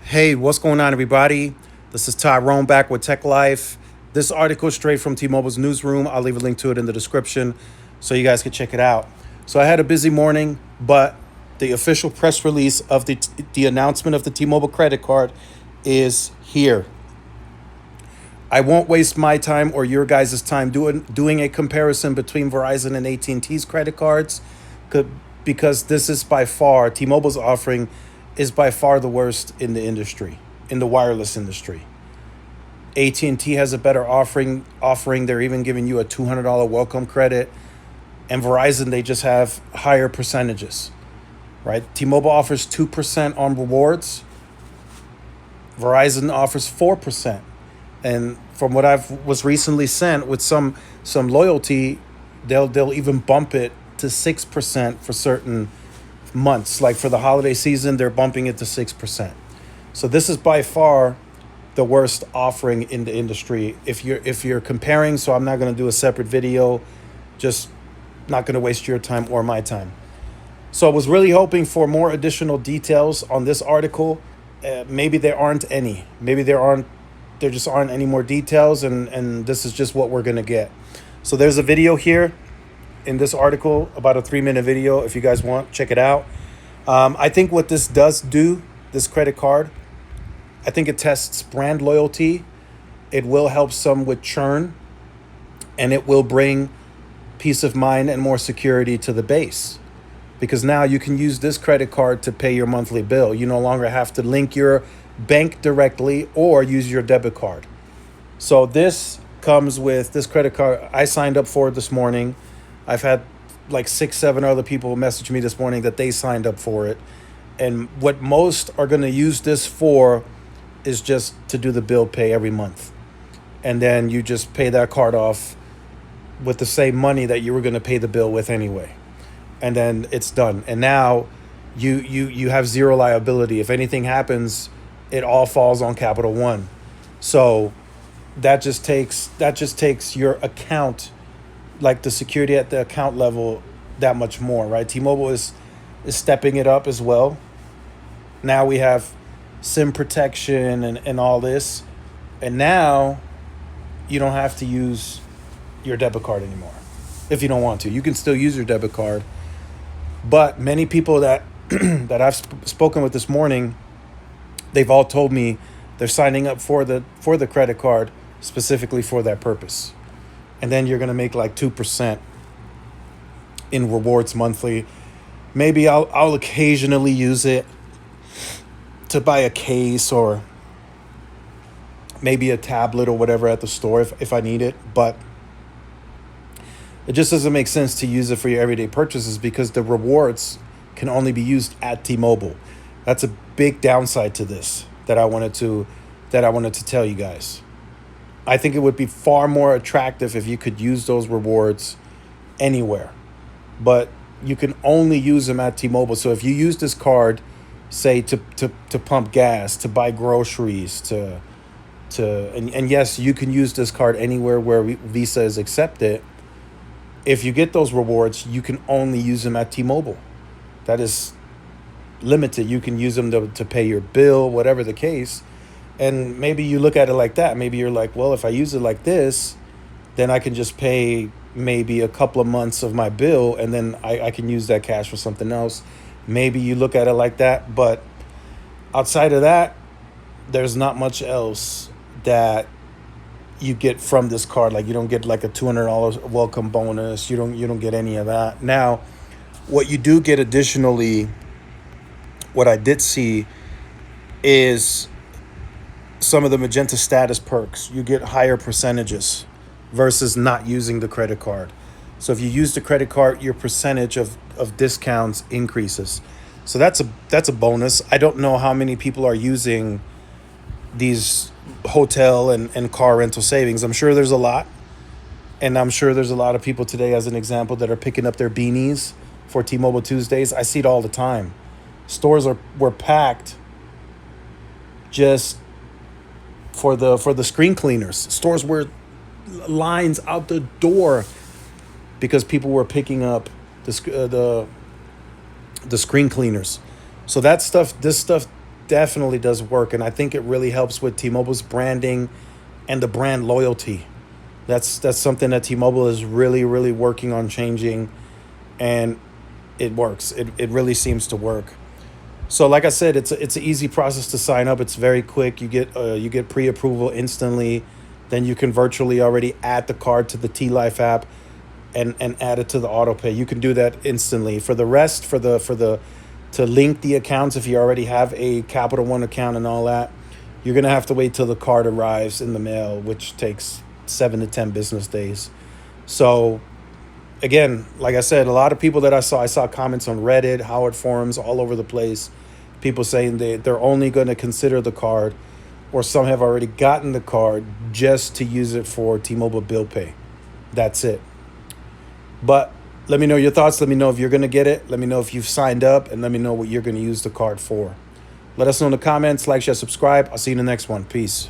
Hey, what's going on, everybody? This is Tyrone back with Tech Life. This article is straight from T-Mobile's newsroom. I'll leave a link to it in the description so you guys can check it out. So I had a busy morning, but the official press release of the announcement of the T-Mobile credit card is here. I won't waste my time or your guys' time doing a comparison between Verizon and AT&T's credit cards, because this is by far T-Mobile's offering is by far the worst in the industry, in the wireless industry. AT&T has a better offering. They're even giving you a $200 welcome credit, and Verizon, they just have higher percentages, right? T-Mobile offers 2% on rewards. Verizon offers 4%. And from what I've was recently sent with some loyalty, they'll even bump it to 6% for certain months. Like for the holiday season, they're bumping it to 6%. So this is by far the worst offering in the industry. If you're comparing, so I'm not going to do a separate video, just not going to waste your time or my time. So I was really hoping for more additional details on this article. Maybe there aren't any. Maybe there just aren't any more details, and this is just what we're going to get. So there's a video here in this article, about a 3-minute video. If you guys want, check it out. I think what this does do, this credit card, I think it tests brand loyalty. It will help some with churn, and it will bring peace of mind and more security to the base, because now you can use this credit card to pay your monthly bill. You no longer have to link your bank directly or use your debit card. So this comes with this credit card. I signed up for it this morning. I've had like 6-7 other people message me this morning that they signed up for it. And what most are going to use this for is just to do the bill pay every month. And then you just pay that card off with the same money that you were going to pay the bill with anyway. And then it's done. And now you have zero liability. If anything happens, it all falls on Capital One. So that just takes your account, like the security at the account level, that much more, right? T-Mobile is stepping it up as well. Now we have SIM protection and all this. And now you don't have to use your debit card anymore. If you don't want to, you can still use your debit card. But many people that that I've spoken with this morning, they've all told me they're signing up for the credit card specifically for that purpose. And then you're going to make like 2% in rewards monthly. Maybe I'll occasionally use it to buy a case or maybe a tablet or whatever at the store if I need it. But it just doesn't make sense to use it for your everyday purchases, because the rewards can only be used at T-Mobile. That's a big downside to this that I wanted to tell you guys. I think it would be far more attractive if you could use those rewards anywhere, but you can only use them at T-Mobile. So if you use this card, say to pump gas, to buy groceries, and yes, you can use this card anywhere where Visa is accepted. If you get those rewards, you can only use them at T-Mobile. That is limited. You can use them to pay your bill, whatever the case. And maybe you look at it like that. Maybe you're like, well, if I use it like this, then I can just pay maybe a couple of months of my bill, and then I can use that cash for something else. Maybe you look at it like that. But outside of that, there's not much else that you get from this card. Like, you don't get like a $200 welcome bonus. You don't get any of that. Now, what you do get additionally, what I did see, is some of the Magenta status perks. You get higher percentages versus not using the credit card. So if you use the credit card, your percentage of discounts increases. So that's a bonus. I don't know how many people are using these hotel and car rental savings. I'm sure there's a lot. And I'm sure there's a lot of people today, as an example, that are picking up their beanies for T-Mobile Tuesdays. I see it all the time. Stores were packed just for the screen cleaners. Stores were lines out the door because people were picking up the screen cleaners. So this stuff definitely does work, and I think it really helps with T-Mobile's branding and the brand loyalty. That's something that T-Mobile is really, really working on changing, and it works. It really seems to work. So, like I said, it's an easy process to sign up. It's very quick. You get pre-approval instantly. Then you can virtually already add the card to the T Life app and add it to the auto pay. You can do that instantly. For the rest, for the to link the accounts, if you already have a Capital One account and all that, you're gonna have to wait till the card arrives in the mail, which takes 7 to 10 business days. So again, like I said, a lot of people that I saw comments on Reddit, Howard forums, all over the place. People saying they're only going to consider the card, or some have already gotten the card just to use it for T-Mobile bill pay. That's it. But let me know your thoughts. Let me know if you're going to get it. Let me know if you've signed up, and let me know what you're going to use the card for. Let us know in the comments. Like, share, subscribe. I'll see you in the next one. Peace.